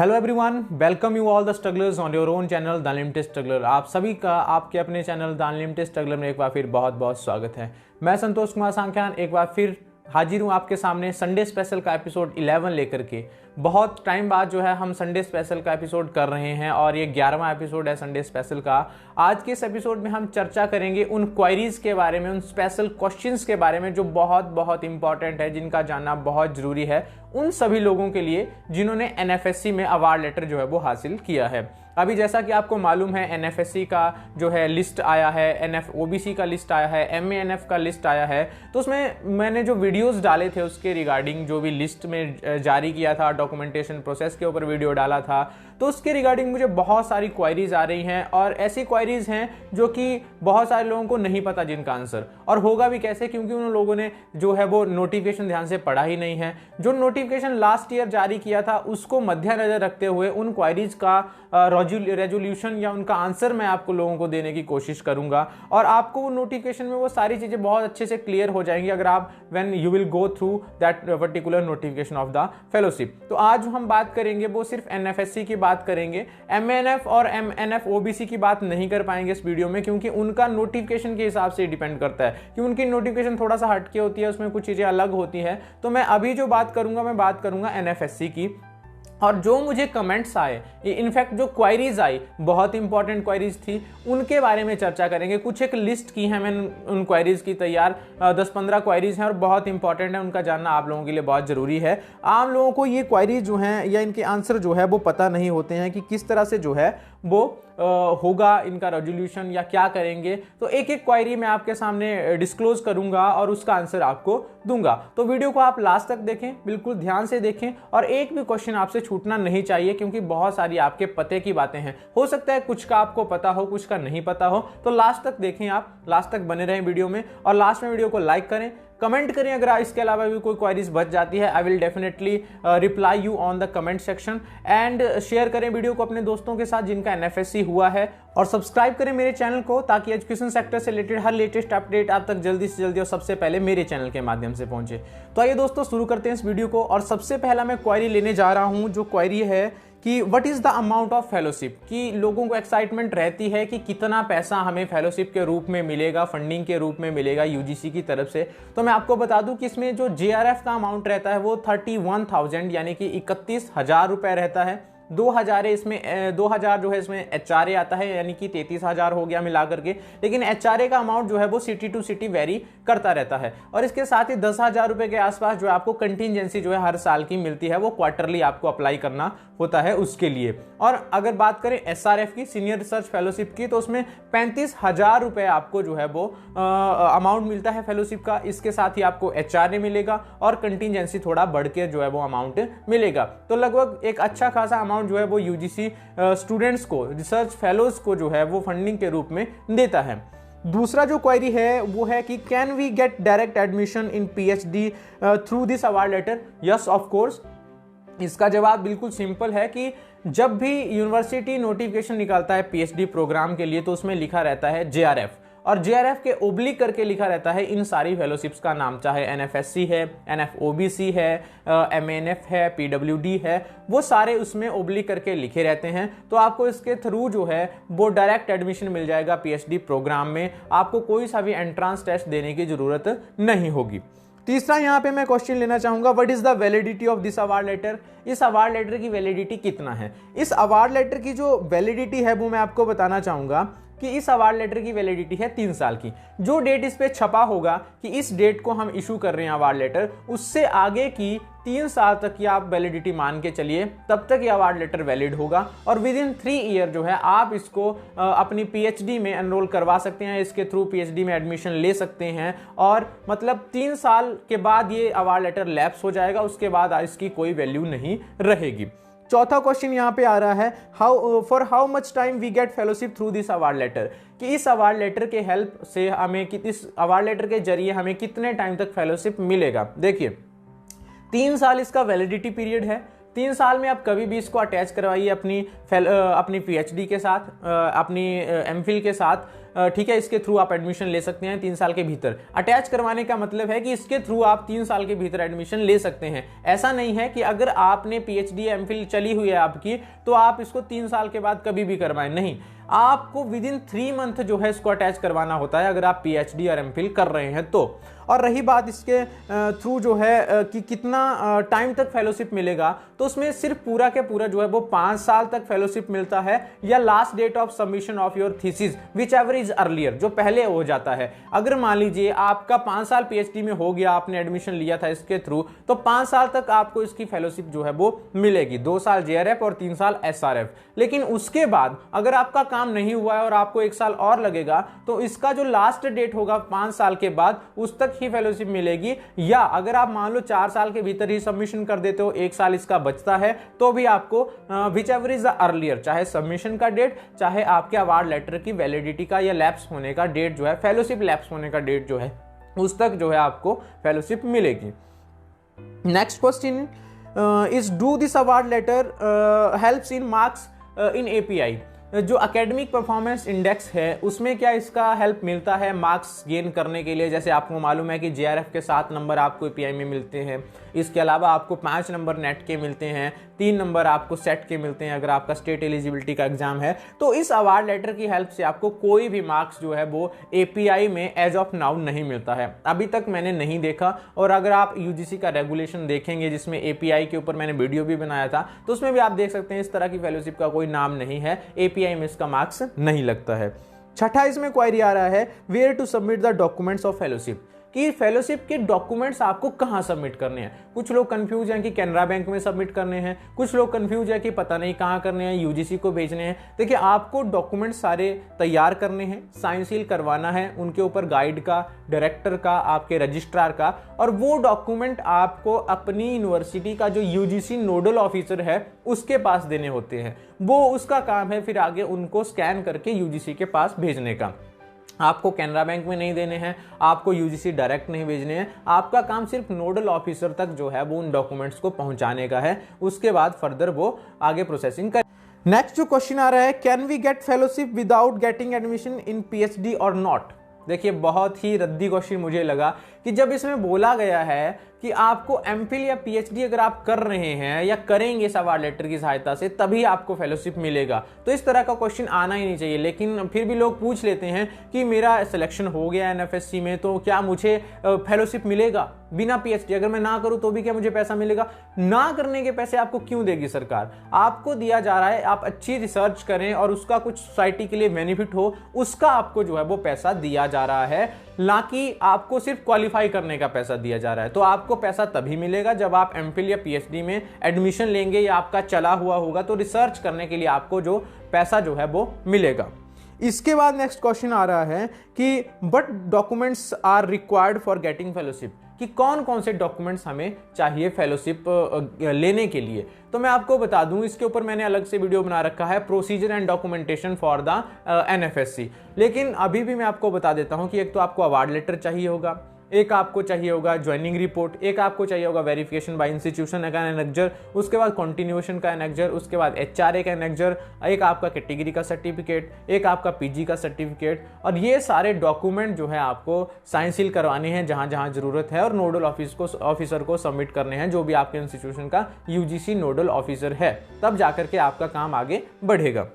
Hello everyone, welcome you all the strugglers on your own channel the unlimited struggler. आप सभी का आपके अपने चैनल द अनलिमिटेड स्ट्रगलर में एक बार फिर बहुत बहुत स्वागत है। मैं संतोष कुमार सांख्यान एक बार फिर हाजिर हूँ आपके सामने संडे स्पेशल का एपिसोड 11 लेकर के। बहुत टाइम बाद जो है हम संडे स्पेशल का एपिसोड कर रहे हैं और ये 11वां एपिसोड है संडे स्पेशल का। आज के इस एपिसोड में हम चर्चा करेंगे उन क्वेरीज के बारे में, उन स्पेशल क्वेश्चंस के बारे में जो बहुत बहुत इंपॉर्टेंट है, जिनका जानना बहुत जरूरी है उन सभी लोगों के लिए जिन्होंने एनएफएससी में अवार्ड लेटर जो है वो हासिल किया है। अभी जैसा कि आपको मालूम है एनएफएससी का जो है लिस्ट आया है, एनएफओबीसी का लिस्ट आया है, एमएएनएफ का लिस्ट आया है। तो उसमें मैंने जो वीडियोस डाले थे उसके रिगार्डिंग, जो भी लिस्ट में जारी किया था, डॉक्यूमेंटेशन प्रोसेस के ऊपर वीडियो डाला था, तो उसके रिगार्डिंग मुझे बहुत सारी क्वेरीज आ रही हैं और ऐसी क्वेरीज हैं जो कि बहुत सारे लोगों को नहीं पता जिनका आंसर, और होगा भी कैसे क्योंकि उन लोगों ने जो है वो नोटिफिकेशन ध्यान से पढ़ा ही नहीं है। जो नोटिफिकेशन लास्ट ईयर जारी किया था उसको मद्देनजर रखते हुए उन क्वेरीज का रेजोल्यूशन या उनका आंसर मैं आपको लोगों को देने की कोशिश करूंगा और आपको वो नोटिफिकेशन में वो सारी चीजें बहुत अच्छे से क्लियर हो जाएंगी अगर आप when you will go through that particular notification of the fellowship. तो आज हम बात करेंगे वो सिर्फ एनएफएससी की बात करेंगे, एमएनएफ और एनएफओबीसी की बात नहीं कर पाएंगे इस वीडियो में क्योंकि उनका नोटिफिकेशन के हिसाब से डिपेंड करता है कि उनकी नोटिफिकेशन थोड़ा सा हटके होती है, उसमें कुछ चीजें अलग होती है। तो मैं अभी जो बात करूंगा मैं बात करूंगा एनएफएससी की। और जो मुझे कमेंट्स आए, इनफैक्ट जो क्वेरीज आई बहुत इंपॉर्टेंट क्वेरीज थी, उनके बारे में चर्चा करेंगे। कुछ एक लिस्ट की है मैंने उन क्वेरीज की तैयार, 10-15 क्वेरीज हैं और बहुत इंपॉर्टेंट है, उनका जानना आप लोगों के लिए बहुत जरूरी है। आम लोगों को ये क्वेरीज जो हैं या इनके आंसर जो है वो पता नहीं होते हैं कि किस तरह से जो है वो होगा इनका रेजोल्यूशन या क्या करेंगे। तो एक एक क्वेरी मैं आपके सामने डिस्क्लोज करूंगा और उसका आंसर आपको दूंगा। तो वीडियो को आप लास्ट तक देखें, बिल्कुल ध्यान से देखें और एक भी क्वेश्चन आपसे छूटना नहीं चाहिए क्योंकि बहुत सारी आपके पते की बातें हैं। हो सकता है कुछ का आपको पता हो, कुछ का नहीं पता हो, तो लास्ट तक देखें, आप लास्ट तक बने रहें वीडियो में और लास्ट में वीडियो को लाइक करें, कमेंट करें। अगर इसके अलावा भी कोई क्वेरीज बच जाती है I will definitely reply you on the comment section and share करें वीडियो को अपने दोस्तों के साथ जिनका एनएफएससी हुआ है और सब्सक्राइब करें मेरे चैनल को ताकि एजुकेशन सेक्टर से रिलेटेड हर लेटेस्ट अपडेट आप तक जल्दी से जल्दी और सबसे पहले मेरे चैनल के माध्यम से पहुंचे। तो आइए दोस्तों शुरू करते हैं इस वीडियो को और सबसे पहला मैं क्वेरी लेने जा रहा हूं जो क्वेरी है कि what is the amount of fellowship. कि लोगों को एक्साइटमेंट रहती है कि कितना पैसा हमें फेलोशिप के रूप में मिलेगा, फंडिंग के रूप में मिलेगा यूजीसी की तरफ से। तो मैं आपको बता दूं कि इसमें जो जेआरएफ का अमाउंट रहता है वो 31,000 यानी कि 31,000 रुपए रहता है। 2,000 है इसमें, 2,000 जो है इसमें एचआरए आता है यानी कि 33,000 हो गया मिला करके। लेकिन एचआरए का अमाउंट जो है वो सिटी टू सिटी वेरी करता रहता है और इसके साथ ही 10,000 रुपए के आसपास जो है आपको कंटिजेंसी जो है हर साल की मिलती है, वो क्वार्टरली आपको अप्लाई करना होता है उसके लिए। और अगर बात करें एसआरएफ की, सीनियर रिसर्च फेलोशिप की, तो उसमें 35,000 रुपए आपको जो है वो अमाउंट मिलता है फेलोशिप का। इसके साथ ही आपको एचआरए मिलेगा और कंटिजेंसी थोड़ा बढ़ के जो है वो अमाउंट मिलेगा। तो लगभग एक अच्छा खासा अमाउंट जो है वो यूजीसी स्टूडेंट्स को, रिसर्च फेलोज को जो है वो फंडिंग के रूप में देता है। दूसरा जो क्वेरी है वो है कि can we get direct admission in PhD through this award letter. Yes of course. इसका जवाब बिल्कुल सिंपल है कि जब भी यूनिवर्सिटी नोटिफिकेशन निकालता है पीएचडी प्रोग्राम के लिए तो उसमें लिखा रहता है जेआरएफ और जेआरएफ के ओब्लिक करके लिखा रहता है इन सारी फेलोशिप्स का नाम, चाहे एनएफएससी है, एनएफओबीसी है, एमएनएफ है, पीडब्ल्यूडी है, वो सारे उसमें ओब्लिक करके लिखे रहते हैं। तो आपको इसके थ्रू जो है वो डायरेक्ट एडमिशन मिल जाएगा पीएचडी प्रोग्राम में। आपको कोई सा भी एंट्रांस टेस्ट देने की जरूरत नहीं होगी। तीसरा यहाँ पे मैं क्वेश्चन लेना चाहूंगा, what is the validity of this award letter. इस अवार्ड लेटर की वैलिडिटी कितना है। इस अवार्ड लेटर की जो वैलिडिटी है वो मैं आपको बताना चाहूंगा कि इस अवार्ड लेटर की वैलिडिटी है 3 साल की। जो डेट इस पे छपा होगा कि इस डेट को हम इशू कर रहे हैं अवार्ड लेटर, उससे आगे की 3 साल तक की आप वैलिडिटी मान के चलिए, तब तक ये अवार्ड लेटर वैलिड होगा और विद इन 3 ईयर जो है आप इसको अपनी पीएचडी में एनरोल करवा सकते हैं, इसके थ्रू पीएचडी में एडमिशन ले सकते हैं और मतलब 3 साल के बाद ये अवार्ड लेटर लैप्स हो जाएगा, उसके बाद इसकी कोई वैल्यू नहीं रहेगी। चौथा क्वेश्चन यहाँ पे आ रहा है, for how much time we get fellowship through this award letter. कि इस अवार्ड लेटर के हेल्प से हमें, इस अवार्ड लेटर के जरिए हमें कितने टाइम तक फेलोशिप मिलेगा। देखिए 3 साल इसका वैलिडिटी पीरियड है। 3 साल में आप कभी भी इसको अटैच करवाइए अपनी पीएचडी के साथ, अपनी एमफिल के साथ। ठीक है, इसके थ्रू आप एडमिशन ले सकते हैं 3 साल के भीतर। अटैच करवाने का मतलब है कि इसके थ्रू आप 3 साल के भीतर एडमिशन ले सकते हैं। ऐसा नहीं है कि अगर आपने पीएचडी एमफिल चली हुई है आपकी तो आप इसको 3 साल के बाद कभी भी करवाएं, नहीं, आपको विद इन 3 मंथ जो है इसको अटैच करवाना होता है अगर आप पीएचडी और एमफिल कर रहे हैं तो। और रही बात इसके थ्रू जो है कि कितना टाइम तक फेलोशिप मिलेगा, तो उसमें सिर्फ पूरा के पूरा जो है वो 5 साल तक फेलोशिप मिलता है, या last date of submission of your thesis whichever is earlier, जो पहले हो जाता है। अगर मान लीजिए आपका 5 साल पीएचडी में हो गया, आपने एडमिशन लिया था इसके थ्रू, तो 5 साल तक आपको इसकी फेलोशिप जो है वो मिलेगी, 2 साल जेआरएफ और 3 साल एसआरएफ। लेकिन उसके बाद अगर आपका काम नहीं हुआ है और आपको 1 साल और लगेगा, तो इसका जो लास्ट डेट होगा 5 साल के बाद उस तक ही फेलोशिप मिलेगी। या अगर आप मान लो 4 साल के भीतर ही सबमिशन कर देते हो, 1 साल इसका बचता है, तो भी आपको which ever is the earlier, चाहे सबमिशन का डेट, चाहे आपके अवार्ड लेटर की वैलिडिटी का या लैप्स होने का डेट जो है, फेलोशिप लैप्स होने का डेट जो है, उस तक जो है आपको फेलोशिप मिलेगी। Next question is do this award letter helps in marks in API, जो एकेडमिक परफॉर्मेंस इंडेक्स है उसमें क्या इसका हेल्प मिलता है मार्क्स गेन करने के लिए? जैसे आपको मालूम है कि जेआरएफ के 7 नंबर आपको एपीआई में मिलते हैं, इसके अलावा आपको 5 नंबर नेट के मिलते हैं, 3 नंबर आपको सेट के मिलते हैं अगर आपका स्टेट एलिजिबिलिटी का एग्जाम है। तो इस अवार्ड लेटर की हेल्प से आपको कोई भी मार्क्स जो है वो एपीआई में एज ऑफ नाउ नहीं मिलता है, अभी तक मैंने नहीं देखा। और अगर आप यूजीसी का रेगुलेशन देखेंगे जिसमें एपीआई के ऊपर मैंने वीडियो भी बनाया था, तो उसमें भी आप देख सकते हैं इस तरह की फेलोशिप का कोई नाम नहीं है, एपीआई में इसका मार्क्स नहीं लगता है। छठा इसमें क्वेरी आ रहा है where to submit the documents of fellowship, कि फेलोशिप के डॉक्यूमेंट्स आपको कहां सबमिट करने हैं। कुछ लोग कंफ्यूज हैं कि कैनरा बैंक में सबमिट करने हैं, कुछ लोग कंफ्यूज है कि पता नहीं कहां करने हैं, यूजीसी को भेजने हैं। देखिए, आपको डॉक्यूमेंट्स सारे तैयार करने हैं, साइन सील करवाना है, उनके ऊपर गाइड का, डायरेक्टर का, आपके रजिस्ट्रार का, और वो डॉक्यूमेंट आपको अपनी यूनिवर्सिटी का जो यूजीसी नोडल ऑफिसर है उसके पास देने होते हैं। वो उसका काम है फिर आगे उनको स्कैन करके यूजीसी के पास भेजने का। आपको कैनरा बैंक में नहीं देने हैं, आपको यूजीसी डायरेक्ट नहीं भेजने हैं, आपका काम सिर्फ नोडल ऑफिसर तक जो है वो उन डॉक्यूमेंट्स को पहुंचाने का है, उसके बाद फर्दर वो आगे प्रोसेसिंग कर। नेक्स्ट जो क्वेश्चन आ रहा है, can we get fellowship without getting admission in PhD or not? देखिए, बहुत ही रद्दी क्वेश्चन मुझे लगा कि जब इसमें बोला गया है कि आपको एमफिल या पीएचडी अगर आप कर रहे हैं या करेंगे इस अवार्ड लेटर की सहायता से तभी आपको फेलोशिप मिलेगा, तो इस तरह का क्वेश्चन आना ही नहीं चाहिए। लेकिन फिर भी लोग पूछ लेते हैं कि मेरा सिलेक्शन हो गया एनएफएससी में, तो क्या मुझे फेलोशिप मिलेगा बिना पीएचडी? अगर मैं ना करूं तो भी क्या मुझे पैसा मिलेगा? ना करने के पैसे आपको क्यों देगी सरकार? आपको दिया जा रहा है, आप अच्छी रिसर्च करें और उसका कुछ सोसाइटी के लिए बेनिफिट हो, उसका आपको जो है वो पैसा दिया जा रहा है, ना कि आपको सिर्फ क्वालिफाई करने का पैसा दिया जा रहा है। तो आपको पैसा तभी मिलेगा जब आप एमफिल या पीएचडी में एडमिशन लेंगे या आपका चला हुआ होगा, तो रिसर्च करने के लिए आपको जो पैसा जो है वो मिलेगा। इसके बाद नेक्स्ट क्वेश्चन आ रहा है कि but documents are required for getting fellowship, कि कौन कौन से डॉक्यूमेंट्स हमें चाहिए फेलोशिप लेने के लिए। तो मैं आपको बता दूं, इसके ऊपर मैंने अलग से वीडियो बना रखा है, procedure and documentation for the एनएफएससी। लेकिन अभी भी मैं आपको बता देता हूं कि एक तो आपको अवार्ड लेटर चाहिए होगा, एक आपको चाहिए होगा ज्वाइनिंग रिपोर्ट, एक आपको चाहिए होगा वेरिफिकेशन बाय इंस्टीट्यूशन का एनेक्जर, उसके बाद कॉन्टिन्यूएशन का एनेक्जर, उसके बाद एचआरए का एनेक्जर, एक आपका कैटेगरी का सर्टिफिकेट, एक आपका पीजी का सर्टिफिकेट। और ये सारे डॉक्यूमेंट जो है आपको साइन सील करवाने हैं जहां जहां जरूरत है, और नोडल ऑफिसर को सबमिट करने हैं, जो भी आपके इंस्टीट्यूशन का यूजीसी नोडल ऑफिसर है, तब जाकर के आपका काम आगे बढ़ेगा।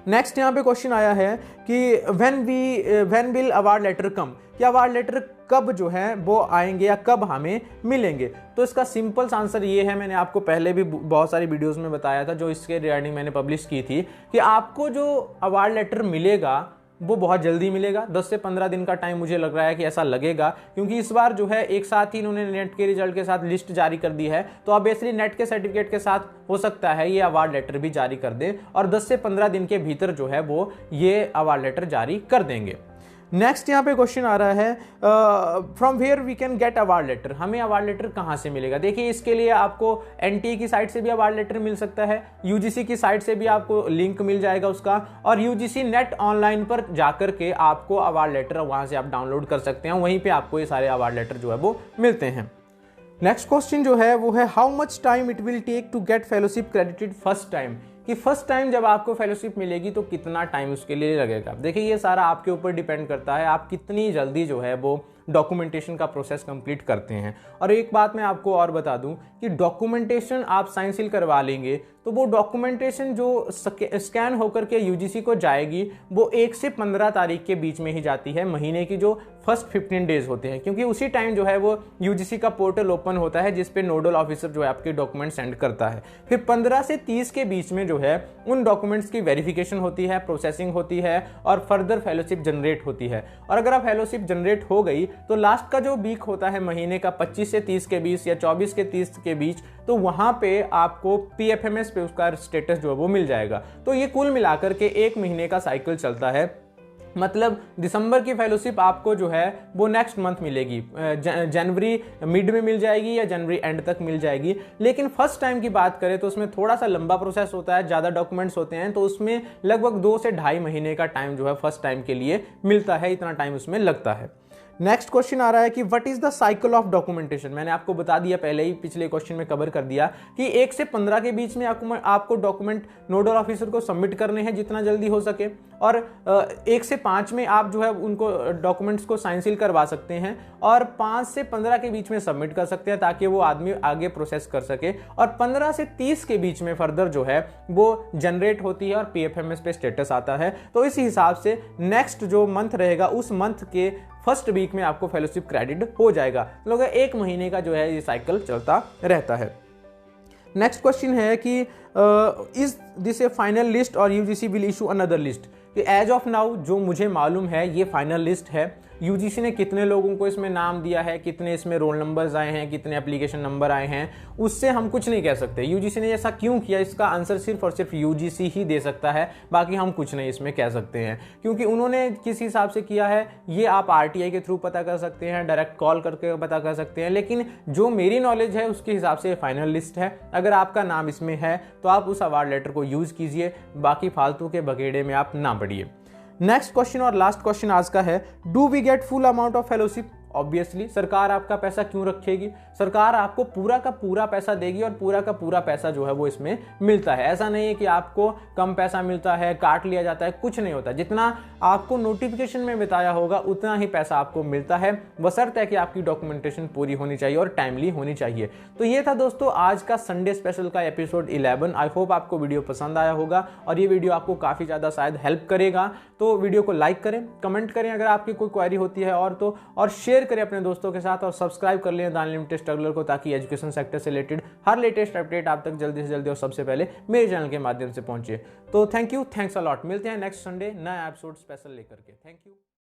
नेक्स्ट यहाँ पे क्वेश्चन आया है कि व्हेन विल अवार्ड लेटर कम, कि अवार्ड लेटर कब जो है वो आएंगे या कब हमें मिलेंगे? तो इसका सिंपल आंसर ये है, मैंने आपको पहले भी बहुत सारी वीडियोस में बताया था जो इसके रिगार्डिंग मैंने पब्लिश की थी, कि आपको जो अवार्ड लेटर मिलेगा वो बहुत जल्दी मिलेगा। 10 से 15 दिन का टाइम मुझे लग रहा है कि ऐसा लगेगा, क्योंकि इस बार जो है एक साथ ही इन्होंने नेट के रिजल्ट के साथ लिस्ट जारी कर दी है, तो ऑब्वियसली नेट के सर्टिफिकेट के साथ हो सकता है ये अवार्ड लेटर भी जारी कर दें, और 10 से 15 दिन के भीतर जो है वो ये अवार्ड लेटर जारी कर देंगे। नेक्स्ट यहाँ पे क्वेश्चन आ रहा है from where we can get award letter, हमें अवार्ड लेटर कहाँ से मिलेगा? देखिए, इसके लिए आपको एनटीए की साइट से भी अवार्ड लेटर मिल सकता है, यूजीसी की साइट से भी आपको लिंक मिल जाएगा उसका, और यूजीसी नेट ऑनलाइन पर जाकर के आपको अवार्ड लेटर वहाँ से आप डाउनलोड कर सकते हैं, वहीं पर आपको ये सारे अवार्ड लेटर जो है वो मिलते हैं। नेक्स्ट क्वेश्चन जो है वो है how much time it will take to get fellowship credited first time, कि फर्स्ट टाइम जब आपको फेलोशिप मिलेगी तो कितना टाइम उसके लिए लगेगा। देखिए ये सारा आपके ऊपर डिपेंड करता है, आप कितनी जल्दी जो है वो डॉक्यूमेंटेशन का प्रोसेस कंप्लीट करते हैं। और एक बात मैं आपको और बता दूं कि डॉक्यूमेंटेशन आप साइन सील करवा लेंगे तो वो डॉक्यूमेंटेशन जो स्कैन होकर के यूजीसी को जाएगी वो 1 से 15 तारीख के बीच में ही जाती है, महीने की जो फर्स्ट 15 डेज होते हैं, क्योंकि उसी टाइम जो है वो यूजीसी का पोर्टल ओपन होता है जिस पे नोडल ऑफिसर जो है आपके डॉक्यूमेंट सेंड करता है। फिर 15 से 30 के बीच में जो है उन डॉक्यूमेंट्स की वेरिफिकेशन होती है, प्रोसेसिंग होती है और फर्दर फेलोशिप जनरेट होती है। और अगर आप फेलोशिप जनरेट हो गई तो लास्ट का जो वीक होता है महीने का 25 से 30 के बीच या 24 के 30 के बीच, तो वहां पे आपको पीएफएमएस पे उसका स्टेटस जो है वो मिल जाएगा। तो ये कुल मिलाकर के 1 महीने का साइकिल चलता है। मतलब दिसंबर की फेलोशिप आपको जो है वो नेक्स्ट मंथ मिलेगी, जनवरी मिड में मिल जाएगी या जनवरी एंड तक मिल जाएगी। लेकिन फर्स्ट टाइम की बात करें तो उसमें थोड़ा सा लंबा प्रोसेस होता है, ज़्यादा डॉक्यूमेंट्स होते हैं, तो उसमें लगभग 2 से ढाई महीने का टाइम जो है फर्स्ट टाइम के लिए मिलता है, इतना टाइम उसमें लगता है। नेक्स्ट क्वेश्चन आ रहा है कि what is the cycle of documentation. मैंने आपको बता दिया पहले ही, पिछले क्वेश्चन में कवर कर दिया कि 1 से 15 के बीच में आपको डॉक्यूमेंट नोडल ऑफिसर को सबमिट करने हैं जितना जल्दी हो सके, और 1 से 5 में आप जो है उनको डॉक्यूमेंट्स को साइन सील करवा सकते हैं और 5 से 15 के बीच में सबमिट कर सकते हैं ताकि वो आदमी आगे प्रोसेस कर सके, और 15 से 30 के बीच में फर्दर जो है वो जनरेट होती है और पीएफएमएस पे स्टेटस आता है। तो इस हिसाब से नेक्स्ट जो मंथ रहेगा उस मंथ के फर्स्ट वीक में आपको फेलोशिप क्रेडिट हो जाएगा। तो 1 महीने का जो है ये साइकिल चलता रहता है। नेक्स्ट क्वेश्चन है कि is this a final list और UGC will issue another list. As of now जो मुझे मालूम है ये फाइनल लिस्ट है। यूजीसी ने कितने लोगों को इसमें नाम दिया है, कितने इसमें रोल नंबर्स आए हैं, कितने एप्लीकेशन नंबर आए हैं, उससे हम कुछ नहीं कह सकते। यूजीसी ने ऐसा क्यों किया इसका आंसर सिर्फ और सिर्फ यूजीसी ही दे सकता है, बाकी हम कुछ नहीं इसमें कह सकते हैं, क्योंकि उन्होंने किस हिसाब से किया है ये आप आरटीआई के थ्रू पता कर सकते हैं, डायरेक्ट कॉल करके पता कर सकते हैं। लेकिन जो मेरी नॉलेज है उसके हिसाब से फाइनल लिस्ट है। अगर आपका नाम इसमें है तो आप उस अवार्ड लेटर को यूज कीजिए, बाकी फालतू के बगेड़े में आप ना पड़िए। नेक्स्ट क्वेश्चन और लास्ट क्वेश्चन आज का है, do we get full amount of fellowship. Obviously सरकार आपका पैसा क्यों रखेगी, सरकार आपको पूरा का पूरा पैसा देगी और पूरा का पूरा पैसा जो है वो इसमें मिलता है। ऐसा नहीं है कि आपको कम पैसा मिलता है, काट लिया जाता है, कुछ नहीं होता। जितना आपको नोटिफिकेशन में बताया होगा उतना ही पैसा आपको मिलता है, बशर्ते है कि आपकी डॉक्यूमेंटेशन पूरी होनी चाहिए और टाइमली होनी चाहिए। तो ये था दोस्तों आज का संडे स्पेशल का एपिसोड 11। आई होप आपको वीडियो पसंद आया होगा और ये वीडियो आपको काफ़ी ज़्यादा शायद हेल्प करेगा। तो वीडियो को लाइक करें, कमेंट करें अगर आपकी कोई क्वेरी होती है और शेयर करें अपने दोस्तों के साथ, और सब्सक्राइब कर लें द अनलिमिटेड स्ट्रगलर को, ताकि एजुकेशन सेक्टर से रिलेटेड हर लेटेस्ट अपडेट आप तक जल्दी से जल्दी और सबसे पहले मेरे चैनल के माध्यम से पहुंचे। तो thank you, thanks a lot. मिलते हैं नेक्स्ट संडे नया एपिसोड स्पेशल लेकर के। Thank you.